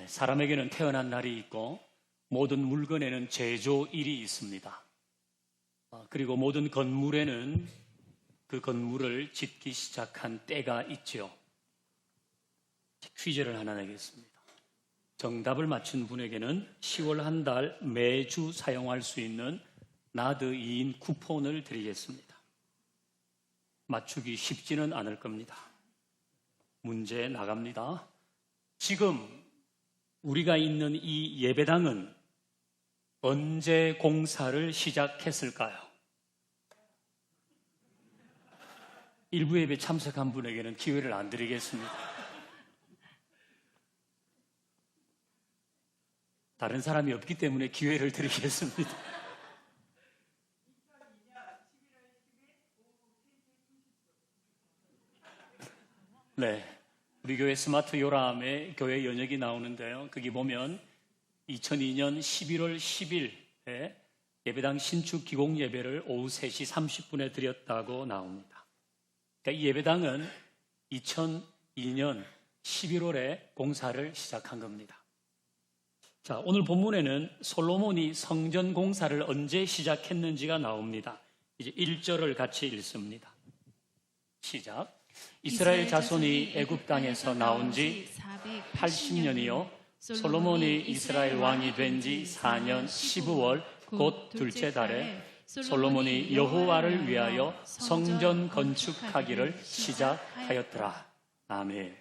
사람에게는 태어난 날이 있고 모든 물건에는 제조일이 있습니다. 그리고 모든 건물에는 그 건물을 짓기 시작한 때가 있죠. 퀴즈를 하나 내겠습니다. 정답을 맞춘 분에게는 10월 한 달 매주 사용할 수 있는 나드 2인 쿠폰을 드리겠습니다. 맞추기 쉽지는 않을 겁니다. 문제 나갑니다. 지금 우리가 있는 이 예배당은 언제 공사를 시작했을까요? 일부 예배 참석한 분에게는 기회를 안 드리겠습니다. 다른 사람이 없기 때문에 기회를 드리겠습니다. 네, 우리 교회 스마트 요람에 교회 연역이 나오는데요. 거기 보면 2002년 11월 10일에 예배당 신축 기공 예배를 오후 3시 30분에 드렸다고 나옵니다. 그러니까 이 예배당은 2002년 11월에 공사를 시작한 겁니다. 자, 오늘 본문에는 솔로몬이 성전 공사를 언제 시작했는지가 나옵니다. 이제 1절을 같이 읽습니다. 시작. 이스라엘 자손이 애굽 땅에서 나온 지 80년이요 솔로몬이 이스라엘 왕이 된 지 4년 15월 곧 둘째 달에 솔로몬이 여호와를 위하여 성전 건축하기를 시작하였더라. 아멘.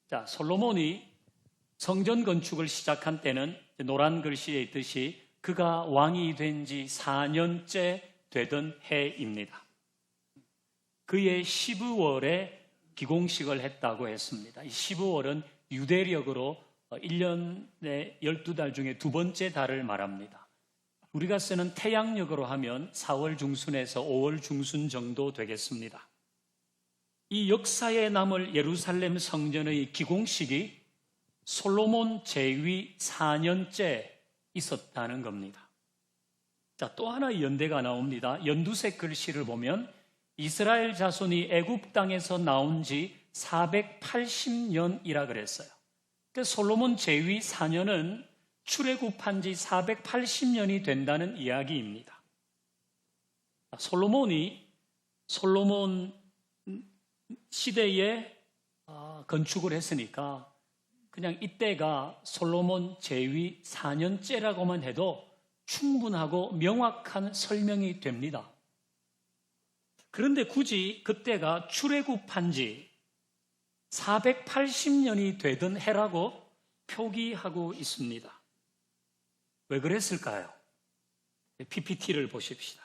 자, 솔로몬이 성전 건축을 시작한 때는 노란 글씨에 있듯이 그가 왕이 된 지 4년째 되던 해입니다. 그의 12월에 기공식을 했다고 했습니다. 이 15월은 유대력으로 1년에 12달 중에 두 번째 달을 말합니다. 우리가 쓰는 태양력으로 하면 4월 중순에서 5월 중순 정도 되겠습니다. 이 역사에 남을 예루살렘 성전의 기공식이 솔로몬 재위 4년째 있었다는 겁니다. 자, 또 하나의 연대가 나옵니다. 연두색 글씨를 보면 이스라엘 자손이 애굽 땅에서 나온 지 480년이라 그랬어요. 그러니까 솔로몬 재위 4년은 출애굽한 지 480년이 된다는 이야기입니다. 솔로몬 시대에 건축을 했으니까 그냥 이때가 솔로몬 재위 4년째라고만 해도 충분하고 명확한 설명이 됩니다. 그런데 굳이 그때가 출애굽한 지 480년이 되던 해라고 표기하고 있습니다. 왜 그랬을까요? PPT를 보십시다.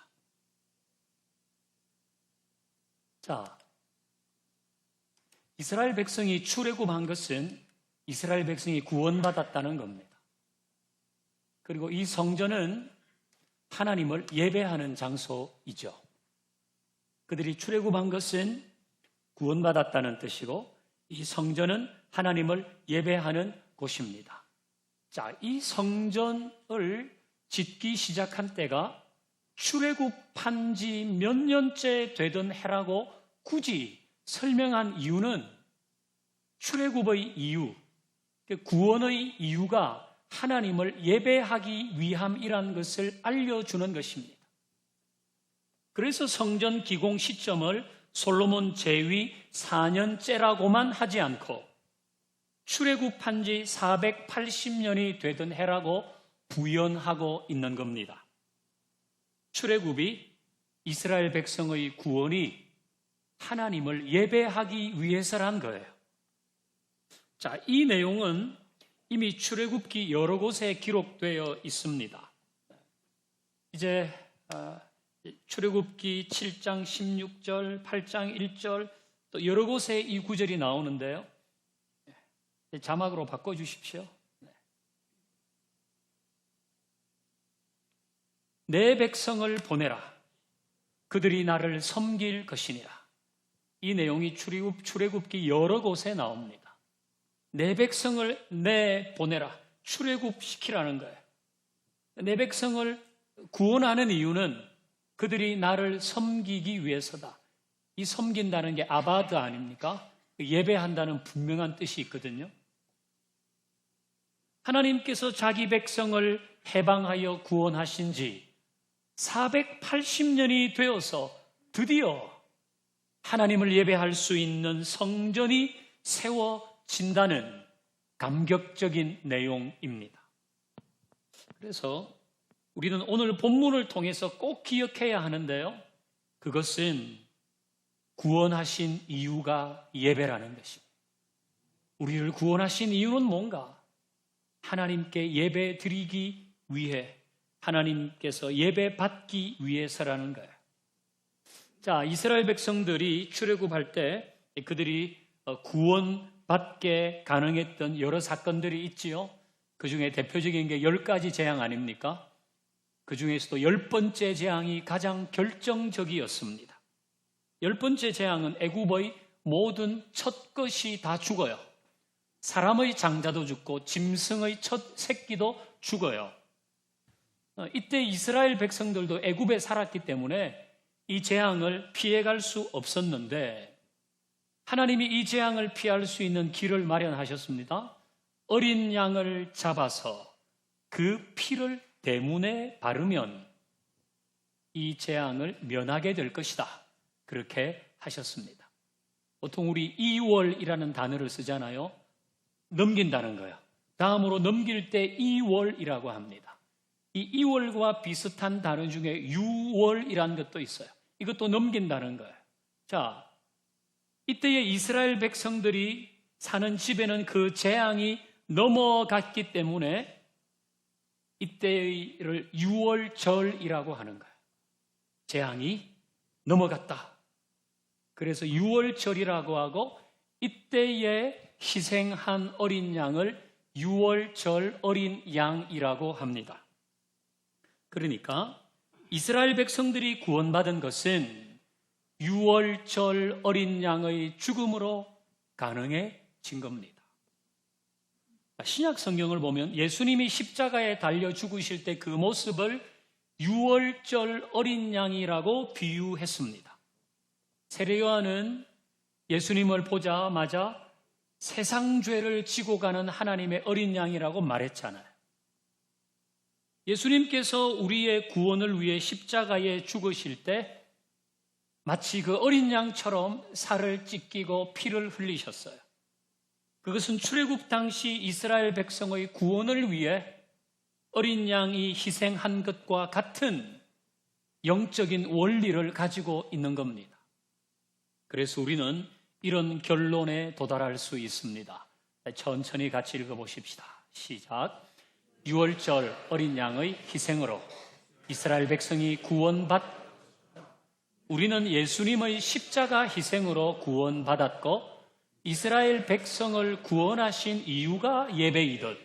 자, 이스라엘 백성이 출애굽한 것은 이스라엘 백성이 구원받았다는 겁니다. 그리고 이 성전은 하나님을 예배하는 장소이죠. 그들이 출애굽한 것은 구원받았다는 뜻이고 이 성전은 하나님을 예배하는 곳입니다. 자, 이 성전을 짓기 시작한 때가 출애굽한 지 몇 년째 되던 해라고 굳이 설명한 이유는 출애굽의 이유, 구원의 이유가 하나님을 예배하기 위함이라는 것을 알려주는 것입니다. 그래서 성전 기공 시점을 솔로몬 재위 4년째라고만 하지 않고 출애굽한 지 480년이 되던 해라고 부연하고 있는 겁니다. 출애굽이 이스라엘 백성의 구원이 하나님을 예배하기 위해서란 거예요. 자, 이 내용은 이미 출애굽기 여러 곳에 기록되어 있습니다. 이제 출애굽기 7장 16절, 8장 1절 또 여러 곳에 이 구절이 나오는데요. 자막으로 바꿔주십시오. 내 백성을 보내라. 그들이 나를 섬길 것이니라. 이 내용이 출애굽기 여러 곳에 나옵니다. 내 백성을 내보내라. 출애굽시키라는 거예요. 내 백성을 구원하는 이유는 그들이 나를 섬기기 위해서다. 이 섬긴다는 게 아바드 아닙니까? 예배한다는 분명한 뜻이 있거든요. 하나님께서 자기 백성을 해방하여 구원하신 지 480년이 되어서 드디어 하나님을 예배할 수 있는 성전이 세워진다는 감격적인 내용입니다. 그래서 우리는 오늘 본문을 통해서 꼭 기억해야 하는데요. 그것은 구원하신 이유가 예배라는 것입니다. 우리를 구원하신 이유는 뭔가? 하나님께 예배 드리기 위해, 하나님께서 예배 받기 위해서라는 거예요. 자, 이스라엘 백성들이 출애굽할 때 그들이 구원받게 가능했던 여러 사건들이 있지요. 그 중에 대표적인 게 10가지 재앙 아닙니까? 그 중에서도 10번째 재앙이 가장 결정적이었습니다. 10번째 재앙은 애굽의 모든 첫 것이 다 죽어요. 사람의 장자도 죽고 짐승의 첫 새끼도 죽어요. 이때 이스라엘 백성들도 애굽에 살았기 때문에 이 재앙을 피해갈 수 없었는데 하나님이 이 재앙을 피할 수 있는 길을 마련하셨습니다. 어린 양을 잡아서 그 피를 대문에 바르면 이 재앙을 면하게 될 것이다. 그렇게 하셨습니다. 보통 우리 2월이라는 단어를 쓰잖아요. 넘긴다는 거예요. 다음으로 넘길 때 2월이라고 합니다. 이 2월과 비슷한 단어 중에 6월이라는 것도 있어요. 이것도 넘긴다는 거예요. 자, 이때의 이스라엘 백성들이 사는 집에는 그 재앙이 넘어갔기 때문에 이때를 6월절이라고 하는 거예요. 재앙이 넘어갔다. 그래서 6월절이라고 하고 이때에 희생한 어린 양을 6월절 어린 양이라고 합니다. 그러니까 이스라엘 백성들이 구원받은 것은 6월절 어린 양의 죽음으로 가능해진 겁니다. 신약 성경을 보면 예수님이 십자가에 달려 죽으실 때 그 모습을 6월절 어린 양이라고 비유했습니다. 세례 요한은 예수님을 보자마자 세상 죄를 지고 가는 하나님의 어린 양이라고 말했잖아요. 예수님께서 우리의 구원을 위해 십자가에 죽으실 때 마치 그 어린 양처럼 살을 찢기고 피를 흘리셨어요. 그것은 출애굽 당시 이스라엘 백성의 구원을 위해 어린 양이 희생한 것과 같은 영적인 원리를 가지고 있는 겁니다. 그래서 우리는 이런 결론에 도달할 수 있습니다. 천천히 같이 읽어보십시다. 시작. 6월절 어린 양의 희생으로 이스라엘 백성이 우리는 예수님의 십자가 희생으로 구원받았고 이스라엘 백성을 구원하신 이유가 예배이듯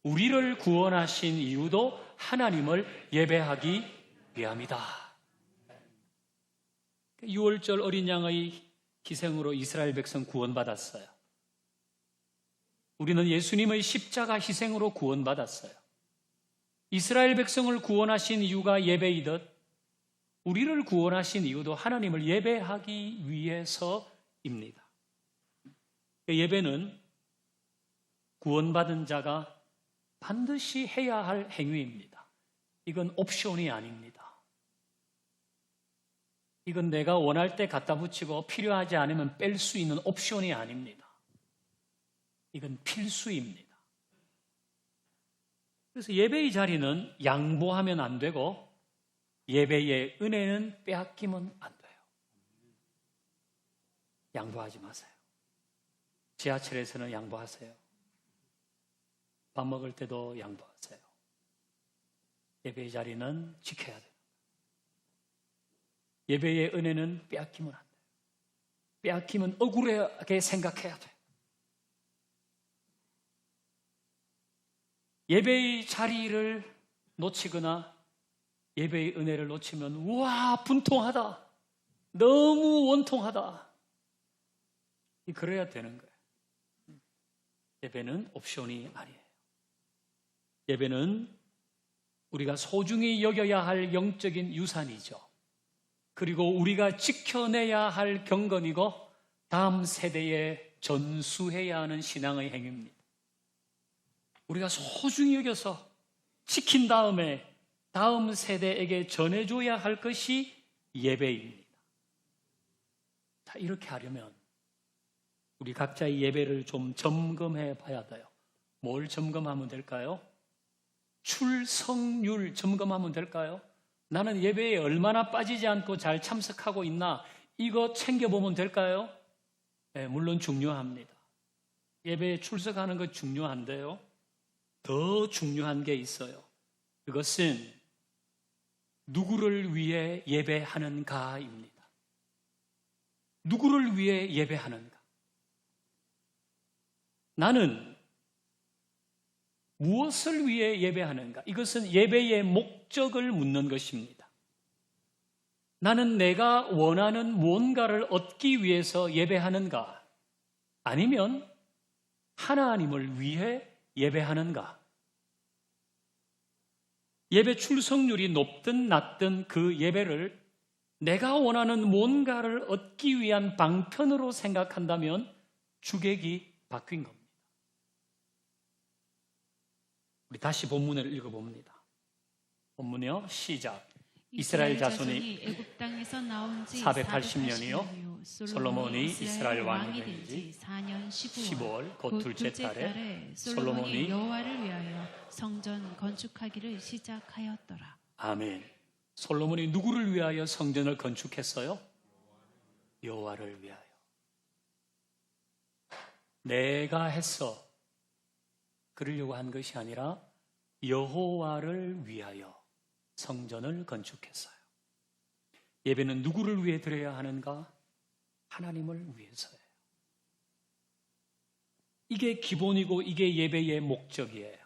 우리를 구원하신 이유도 하나님을 예배하기 위함이다. 6월절 어린 양의 희생으로 이스라엘 백성 구원받았어요. 우리는 예수님의 십자가 희생으로 구원받았어요. 이스라엘 백성을 구원하신 이유가 예배이듯 우리를 구원하신 이유도 하나님을 예배하기 위해서입니다. 예배는 구원받은 자가 반드시 해야 할 행위입니다. 이건 옵션이 아닙니다. 이건 내가 원할 때 갖다 붙이고 필요하지 않으면 뺄 수 있는 옵션이 아닙니다. 이건 필수입니다. 그래서 예배의 자리는 양보하면 안 되고 예배의 은혜는 빼앗기면 안 돼요. 양보하지 마세요. 지하철에서는 양보하세요. 밥 먹을 때도 양보하세요. 예배의 자리는 지켜야 돼요. 예배의 은혜는 빼앗기면 안 돼요. 빼앗기면 억울하게 생각해야 돼요. 예배의 자리를 놓치거나 예배의 은혜를 놓치면 우와 분통하다. 너무 원통하다. 그래야 되는 거예요. 예배는 옵션이 아니에요. 예배는 우리가 소중히 여겨야 할 영적인 유산이죠. 그리고 우리가 지켜내야 할 경건이고 다음 세대에 전수해야 하는 신앙의 행위입니다. 우리가 소중히 여겨서 지킨 다음에 다음 세대에게 전해줘야 할 것이 예배입니다. 자, 이렇게 하려면 우리 각자의 예배를 좀 점검해 봐야 돼요. 뭘 점검하면 될까요? 출석률 점검하면 될까요? 나는 예배에 얼마나 빠지지 않고 잘 참석하고 있나, 이거 챙겨보면 될까요? 네, 물론 중요합니다. 예배에 출석하는 것 중요한데요, 더 중요한 게 있어요. 그것은 누구를 위해 예배하는가입니다. 누구를 위해 예배하는가? 나는 무엇을 위해 예배하는가? 이것은 예배의 목적을 묻는 것입니다. 나는 내가 원하는 무언가를 얻기 위해서 예배하는가? 아니면 하나님을 위해 예배하는가? 예배 출석률이 높든 낮든 그 예배를 내가 원하는 무언가를 얻기 위한 방편으로 생각한다면 주객이 바뀐 겁니다. 우리 다시 본문을 읽어봅니다. 본문이요, 시작. 이스라엘 자손이 애굽 땅에서 나온 지 480년이요 솔로몬이 이스라엘 왕이 된 지 4년 15월 곧 둘째 달에 솔로몬이 여호와를 위하여 성전 건축하기를 시작하였더라. 아멘. 솔로몬이 누구를 위하여 성전을 건축했어요? 여호와를 위하여. 내가 했어 그러려고 한 것이 아니라 여호와를 위하여 성전을 건축했어요. 예배는 누구를 위해 드려야 하는가? 하나님을 위해서예요. 이게 기본이고 이게 예배의 목적이에요.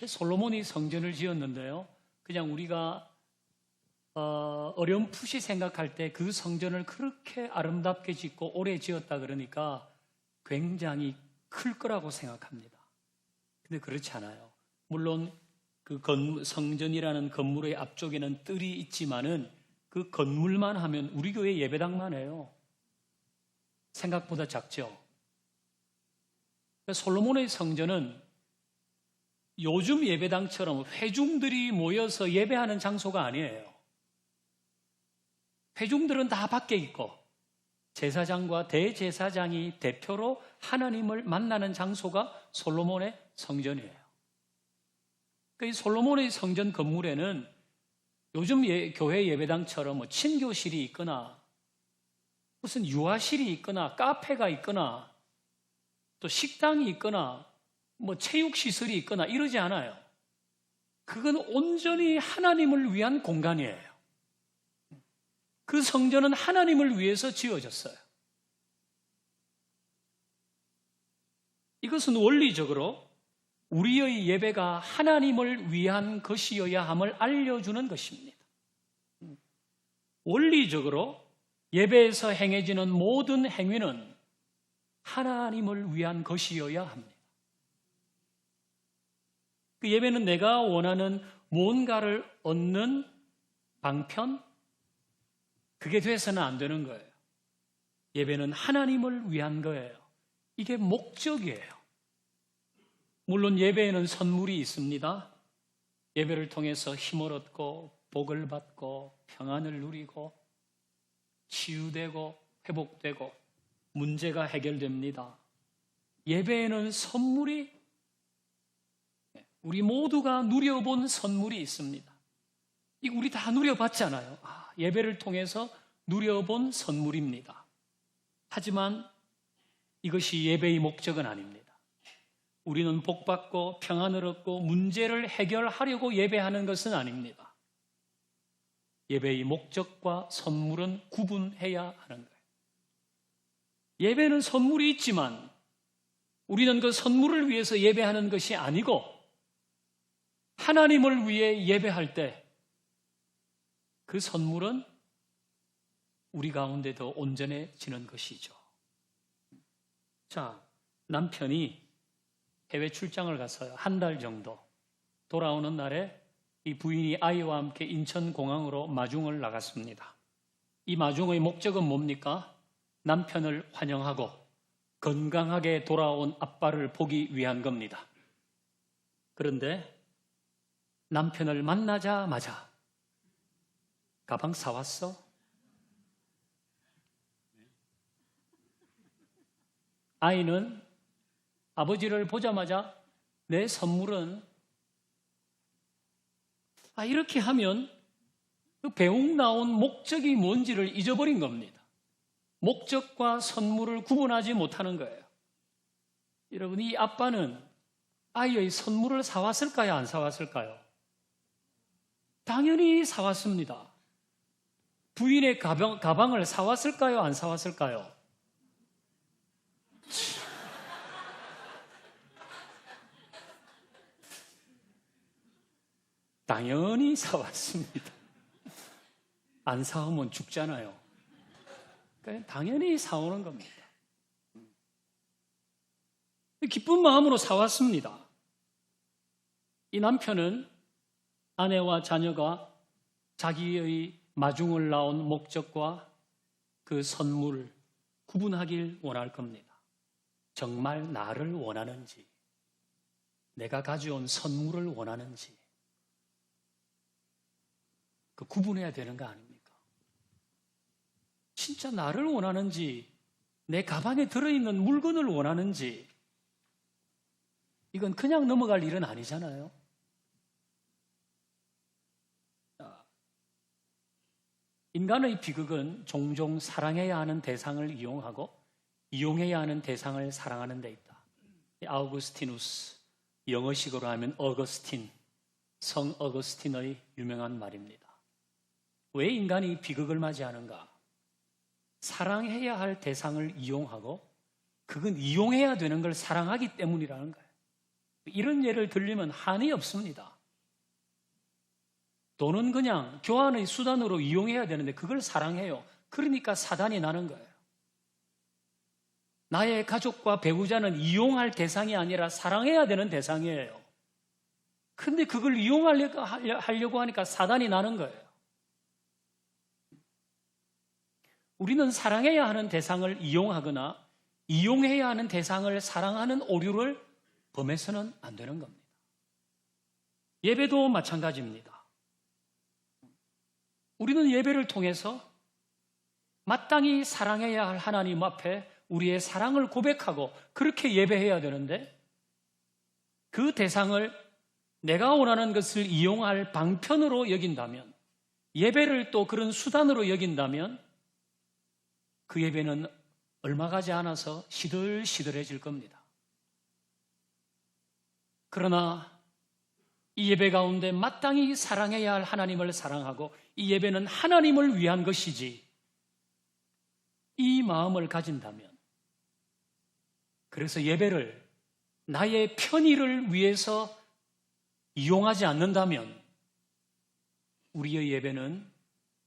솔로몬이 성전을 지었는데요, 그냥 우리가 어렴풋이 생각할 때 그 성전을 그렇게 아름답게 짓고 오래 지었다 그러니까 굉장히 클 거라고 생각합니다. 근데 그렇지 않아요. 물론 그 성전이라는 건물의 앞쪽에는 뜰이 있지만은 그 건물만 하면 우리 교회 예배당만 해요. 생각보다 작죠. 솔로몬의 성전은 요즘 예배당처럼 회중들이 모여서 예배하는 장소가 아니에요. 회중들은 다 밖에 있고 제사장과 대제사장이 대표로 하나님을 만나는 장소가 솔로몬의 성전이에요. 이 솔로몬의 성전 건물에는 요즘 교회 예배당처럼 친교실이 있거나 무슨 유아실이 있거나 카페가 있거나 또 식당이 있거나 체육시설이 있거나 이러지 않아요. 그건 온전히 하나님을 위한 공간이에요. 그 성전은 하나님을 위해서 지어졌어요. 이것은 원리적으로 우리의 예배가 하나님을 위한 것이어야 함을 알려주는 것입니다. 원리적으로 예배에서 행해지는 모든 행위는 하나님을 위한 것이어야 합니다. 그 예배는 내가 원하는 무언가를 얻는 방편, 그게 돼서는 안 되는 거예요. 예배는 하나님을 위한 거예요. 이게 목적이에요. 물론 예배에는 선물이 있습니다. 예배를 통해서 힘을 얻고 복을 받고 평안을 누리고 치유되고 회복되고 문제가 해결됩니다. 예배에는 선물이, 우리 모두가 누려본 선물이 있습니다. 이거 우리 다 누려봤잖아요. 예배를 통해서 누려본 선물입니다. 하지만 이것이 예배의 목적은 아닙니다. 우리는 복받고 평안을 얻고 문제를 해결하려고 예배하는 것은 아닙니다. 예배의 목적과 선물은 구분해야 하는 거예요. 예배는 선물이 있지만 우리는 그 선물을 위해서 예배하는 것이 아니고 하나님을 위해 예배할 때 그 선물은 우리 가운데 더 온전해지는 것이죠. 자, 남편이 해외 출장을 갔어요. 한 달 정도. 돌아오는 날에 이 부인이 아이와 함께 인천공항으로 마중을 나갔습니다. 이 마중의 목적은 뭡니까? 남편을 환영하고 건강하게 돌아온 아빠를 보기 위한 겁니다. 그런데 남편을 만나자마자 가방 사왔어? 아이는 아버지를 보자마자 내 선물은 이렇게 하면 그 배웅 나온 목적이 뭔지를 잊어버린 겁니다. 목적과 선물을 구분하지 못하는 거예요. 여러분, 이 아빠는 아이의 선물을 사왔을까요? 안 사왔을까요? 당연히 사왔습니다. 부인의 가방을 사왔을까요? 안 사왔을까요? 당연히 사왔습니다. 안 사오면 죽잖아요. 그러니까 당연히 사오는 겁니다. 기쁜 마음으로 사왔습니다. 이 남편은 아내와 자녀가 자기의 마중을 나온 목적과 그 선물 구분하길 원할 겁니다. 정말 나를 원하는지, 내가 가져온 선물을 원하는지 그 구분해야 되는 거 아닙니까? 진짜 나를 원하는지, 내 가방에 들어있는 물건을 원하는지, 이건 그냥 넘어갈 일은 아니잖아요. 인간의 비극은 종종 사랑해야 하는 대상을 이용하고 이용해야 하는 대상을 사랑하는 데 있다. 아우구스티누스, 영어식으로 하면 어거스틴, 성 어거스틴의 유명한 말입니다. 왜 인간이 비극을 맞이하는가? 사랑해야 할 대상을 이용하고 그건 이용해야 되는 걸 사랑하기 때문이라는 거예요. 이런 예를 들리면 한이 없습니다. 돈은 그냥 교환의 수단으로 이용해야 되는데 그걸 사랑해요. 그러니까 사단이 나는 거예요. 나의 가족과 배우자는 이용할 대상이 아니라 사랑해야 되는 대상이에요. 근데 그걸 이용하려고 하니까 사단이 나는 거예요. 우리는 사랑해야 하는 대상을 이용하거나 이용해야 하는 대상을 사랑하는 오류를 범해서는 안 되는 겁니다. 예배도 마찬가지입니다. 우리는 예배를 통해서 마땅히 사랑해야 할 하나님 앞에 우리의 사랑을 고백하고 그렇게 예배해야 되는데 그 대상을 내가 원하는 것을 이용할 방편으로 여긴다면, 예배를 또 그런 수단으로 여긴다면 그 예배는 얼마 가지 않아서 시들시들해질 겁니다. 그러나 이 예배 가운데 마땅히 사랑해야 할 하나님을 사랑하고 이 예배는 하나님을 위한 것이지, 이 마음을 가진다면, 그래서 예배를 나의 편의를 위해서 이용하지 않는다면 우리의 예배는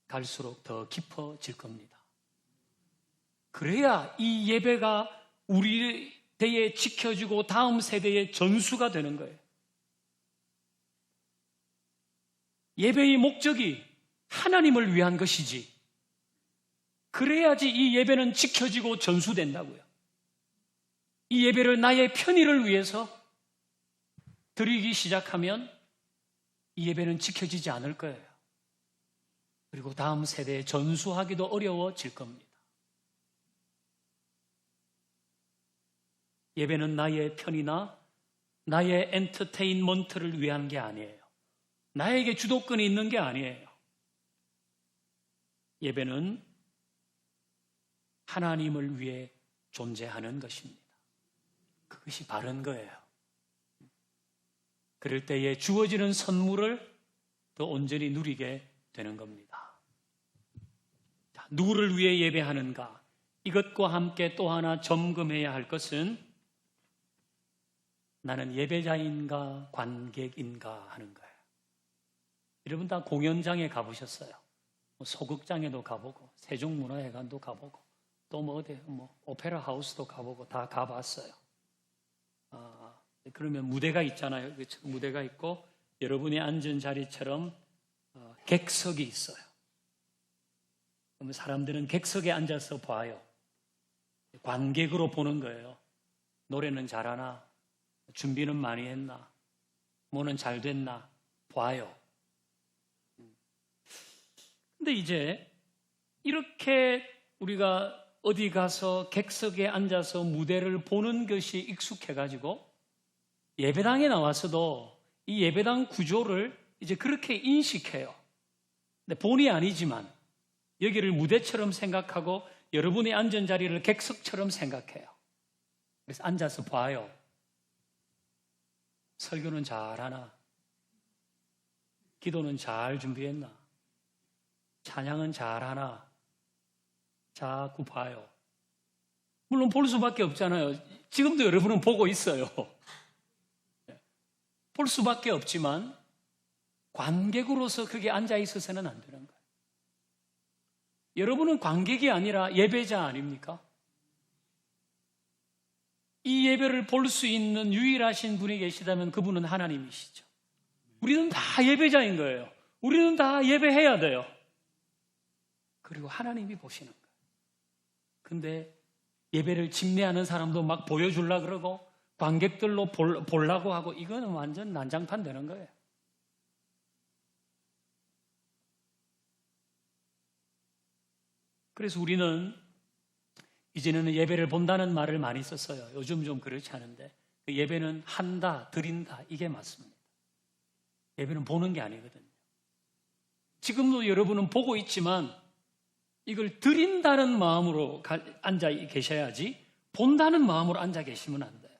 갈수록 더 깊어질 겁니다. 그래야 이 예배가 우리 대에 지켜지고 다음 세대의 전수가 되는 거예요. 예배의 목적이 하나님을 위한 것이지, 그래야지 이 예배는 지켜지고 전수된다고요. 이 예배를 나의 편의를 위해서 드리기 시작하면 이 예배는 지켜지지 않을 거예요. 그리고 다음 세대에 전수하기도 어려워질 겁니다. 예배는 나의 편의나 나의 엔터테인먼트를 위한 게 아니에요. 나에게 주도권이 있는 게 아니에요. 예배는 하나님을 위해 존재하는 것입니다. 그것이 바른 거예요. 그럴 때에 주어지는 선물을 더 온전히 누리게 되는 겁니다. 자, 누구를 위해 예배하는가? 이것과 함께 또 하나 점검해야 할 것은 나는 예배자인가 관객인가 하는 거예요. 여러분 다 공연장에 가보셨어요? 소극장에도 가보고 세종문화회관도 가보고 또 어디 오페라 하우스도 가보고 다 가봤어요. 그러면 무대가 있잖아요. 무대가 있고 여러분이 앉은 자리처럼 객석이 있어요. 그러면 사람들은 객석에 앉아서 봐요. 관객으로 보는 거예요. 노래는 잘하나? 준비는 많이 했나? 뭐는 잘 됐나 봐요. 근데 이제 이렇게 우리가 어디 가서 객석에 앉아서 무대를 보는 것이 익숙해가지고 예배당에 나와서도 이 예배당 구조를 이제 그렇게 인식해요. 근데 본의 아니지만 여기를 무대처럼 생각하고 여러분이 앉은 자리를 객석처럼 생각해요. 그래서 앉아서 봐요. 설교는 잘하나? 기도는 잘 준비했나? 찬양은 잘하나? 자꾸 봐요. 물론 볼 수밖에 없잖아요. 지금도 여러분은 보고 있어요. 볼 수밖에 없지만 관객으로서 그게 앉아 있어서는 안 되는 거예요. 여러분은 관객이 아니라 예배자 아닙니까? 이 예배를 볼 수 있는 유일하신 분이 계시다면 그분은 하나님이시죠. 우리는 다 예배자인 거예요. 우리는 다 예배해야 돼요. 그리고 하나님이 보시는 거예요. 근데 예배를 집례하는 사람도 막 보여주려고 그러고 관객들로 보려고 하고 이거는 완전 난장판 되는 거예요. 그래서 우리는 이제는 예배를 본다는 말을 많이 썼어요. 요즘 좀 그렇지 않은데 예배는 한다, 드린다 이게 맞습니다. 예배는 보는 게 아니거든요. 지금도 여러분은 보고 있지만 이걸 드린다는 마음으로 앉아 계셔야지 본다는 마음으로 앉아 계시면 안 돼요.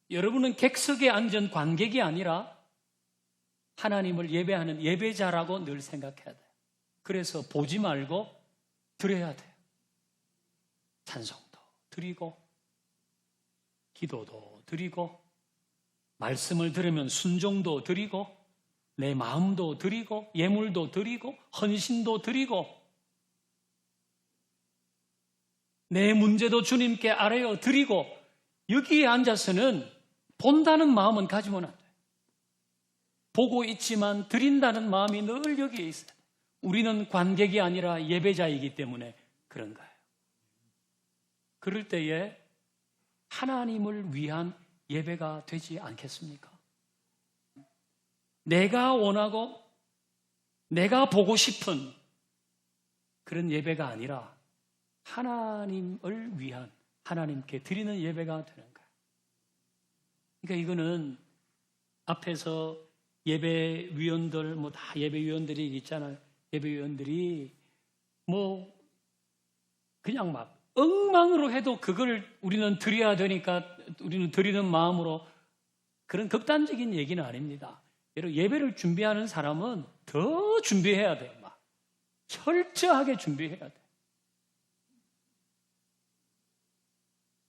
여러분은 객석에 앉은 관객이 아니라 하나님을 예배하는 예배자라고 늘 생각해야 돼요. 그래서 보지 말고 드려야 돼요. 찬송도 드리고 기도도 드리고 말씀을 들으면 순종도 드리고 내 마음도 드리고 예물도 드리고 헌신도 드리고 내 문제도 주님께 아뢰어 드리고 여기에 앉아서는 본다는 마음은 가지면 안 돼요. 보고 있지만 드린다는 마음이 늘 여기에 있어요. 우리는 관객이 아니라 예배자이기 때문에 그런 거예요. 그럴 때에 하나님을 위한 예배가 되지 않겠습니까? 내가 원하고 내가 보고 싶은 그런 예배가 아니라 하나님을 위한 하나님께 드리는 예배가 되는 거예요. 그러니까 이거는 앞에서 예배위원들 뭐 다 예배위원들이 있잖아요. 예배위원들이 뭐 그냥 막 엉망으로 해도 그걸 우리는 드려야 되니까 우리는 드리는 마음으로 그런 극단적인 얘기는 아닙니다. 예배를 준비하는 사람은 더 준비해야 돼요. 막 철저하게 준비해야 돼요.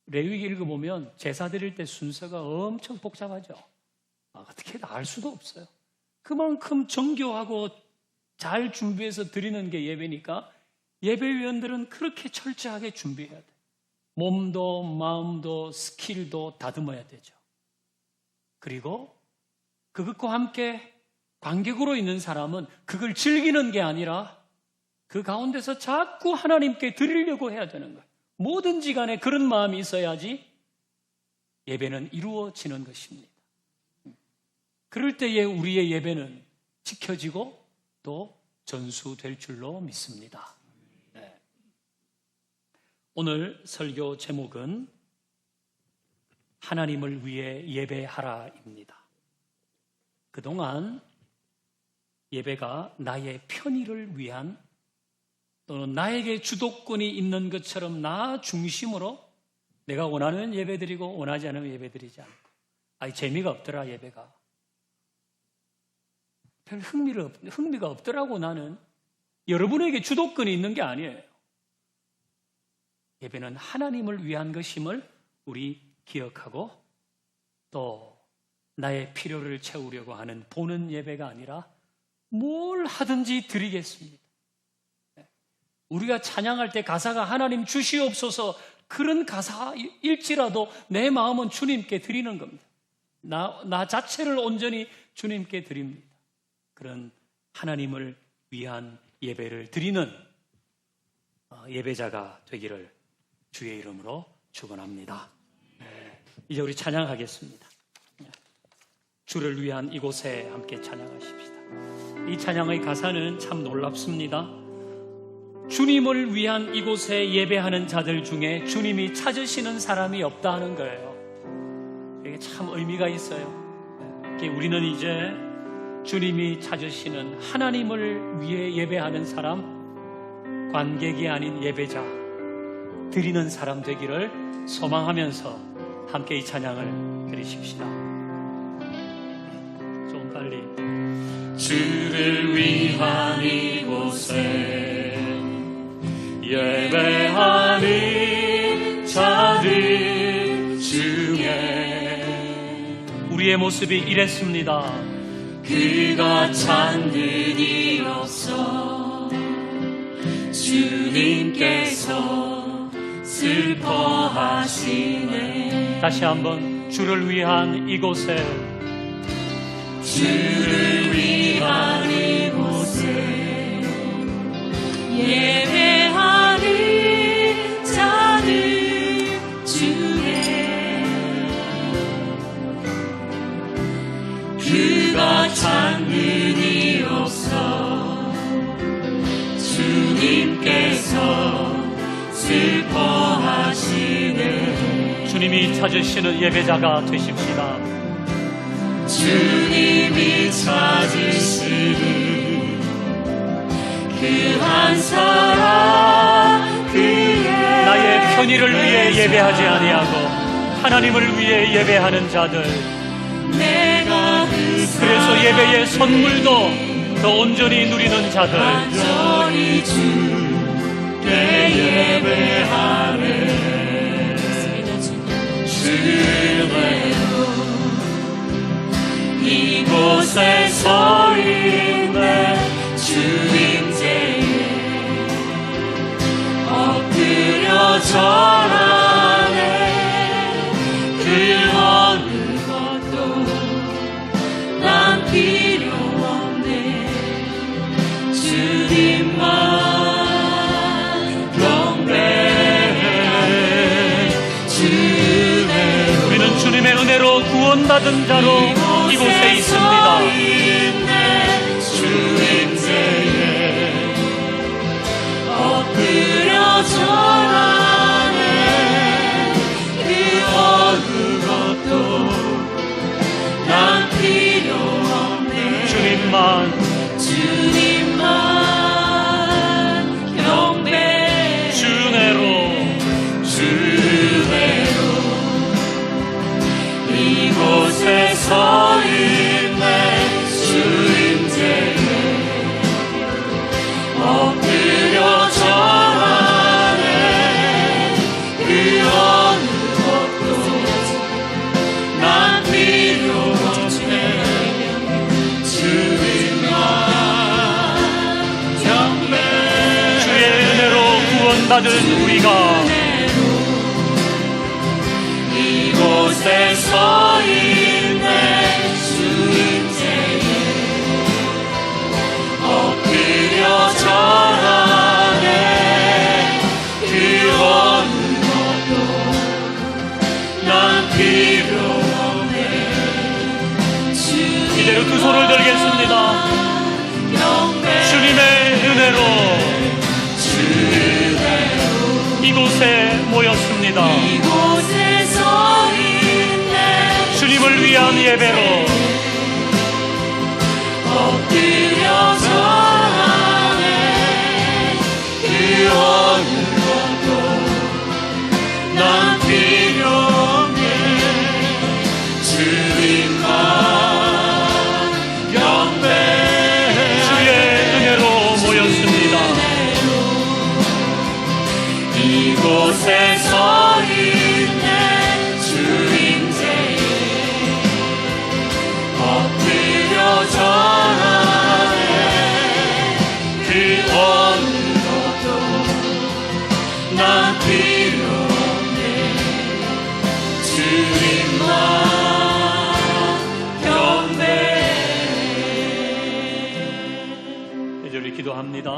레위기 읽어보면 제사 드릴 때 순서가 엄청 복잡하죠. 어떻게 다 알 수도 없어요. 그만큼 정교하고 잘 준비해서 드리는 게 예배니까 예배위원들은 그렇게 철저하게 준비해야 돼요. 몸도 마음도 스킬도 다듬어야 되죠. 그리고 그것과 함께 관객으로 있는 사람은 그걸 즐기는 게 아니라 그 가운데서 자꾸 하나님께 드리려고 해야 되는 거예요. 뭐든지 간에 그런 마음이 있어야지 예배는 이루어지는 것입니다. 그럴 때에 우리의 예배는 지켜지고 또 전수될 줄로 믿습니다. 네. 오늘 설교 제목은 하나님을 위해 예배하라입니다. 그동안 예배가 나의 편의를 위한 또는 나에게 주도권이 있는 것처럼 나 중심으로 내가 원하는 예배드리고 원하지 않으면 예배드리지 않고 재미가 없더라 예배가. 별 흥미가 없더라고 나는. 여러분에게 주도권이 있는 게 아니에요. 예배는 하나님을 위한 것임을 우리 기억하고 또 나의 필요를 채우려고 하는 보는 예배가 아니라 뭘 하든지 드리겠습니다. 우리가 찬양할 때 가사가 하나님 주시옵소서 그런 가사일지라도 내 마음은 주님께 드리는 겁니다. 나 자체를 온전히 주님께 드립니다. 그런 하나님을 위한 예배를 드리는 예배자가 되기를 주의 이름으로 축원합니다. 이제 우리 찬양하겠습니다. 주를 위한 이곳에 함께 찬양하십시다. 이 찬양의 가사는 참 놀랍습니다. 주님을 위한 이곳에 예배하는 자들 중에 주님이 찾으시는 사람이 없다 하는 거예요. 이게 참 의미가 있어요. 우리는 이제 주님이 찾으시는 하나님을 위해 예배하는 사람, 관객이 아닌 예배자, 드리는 사람 되기를 소망하면서 함께 이 찬양을 드리십시다. 좀 빨리. 주를 위한 이곳에 예배하는 자들 중에 우리의 모습이 이랬습니다. 그가 찾는 없어 주님께서 슬퍼하시네. 다시 한번 주를 위한 이곳에 주를 위한 이곳에 예배하는 자들 중에 그가 찾는 없어 주님께서 슬퍼하시네. 주님이 찾으시는 예배자가 되십시다. 주님이 찾으시는 그 한 사람 그의 나의 편의를 위해 예배하지 아니하고 하나님을 위해 예배하는 자들, 내가 그래서 예배의 선물도 더 온전히 누리는 자들, 완전히 주께 예배하네. 주대로 이곳에 서 있네. 주임제에 엎드려 절하네. 그 어느 것도 난 필요 없네. 주님만 경배해. 주대로 우리는 주님의 은혜로 구원받은 자로 이곳에 있습니다. 주임제에 엎드려 절하네. 그 어느 것도 난 필요 없네. 주님만 경배해. 주내로 이곳에 서 있네. 주임제에 엎드려 절하네. 그 어느 것도 난 필요 없네. 주님만 경배해. 주의 은혜로 구원받은 우리가 이곳에 서 있네. 주임제에 엎드려 절하네. 그 어느 것도 난 필요 없네. 이대로 두 손을 들겠습니다. 주님의 은혜로 이곳에 모였습니다. 이곳에 서 있네. 주님을 위한 예배로 엎드려 절하네. 그 어느 것도 난 필요 없네. 주님만 경배해. 주의 은혜로 모였습니다. 이곳에 서 있네. 주임제에 엎드려 절하네. 그 어느 것도 난 필요 없네. 주님만 경배해. 이제 우리 기도합니다.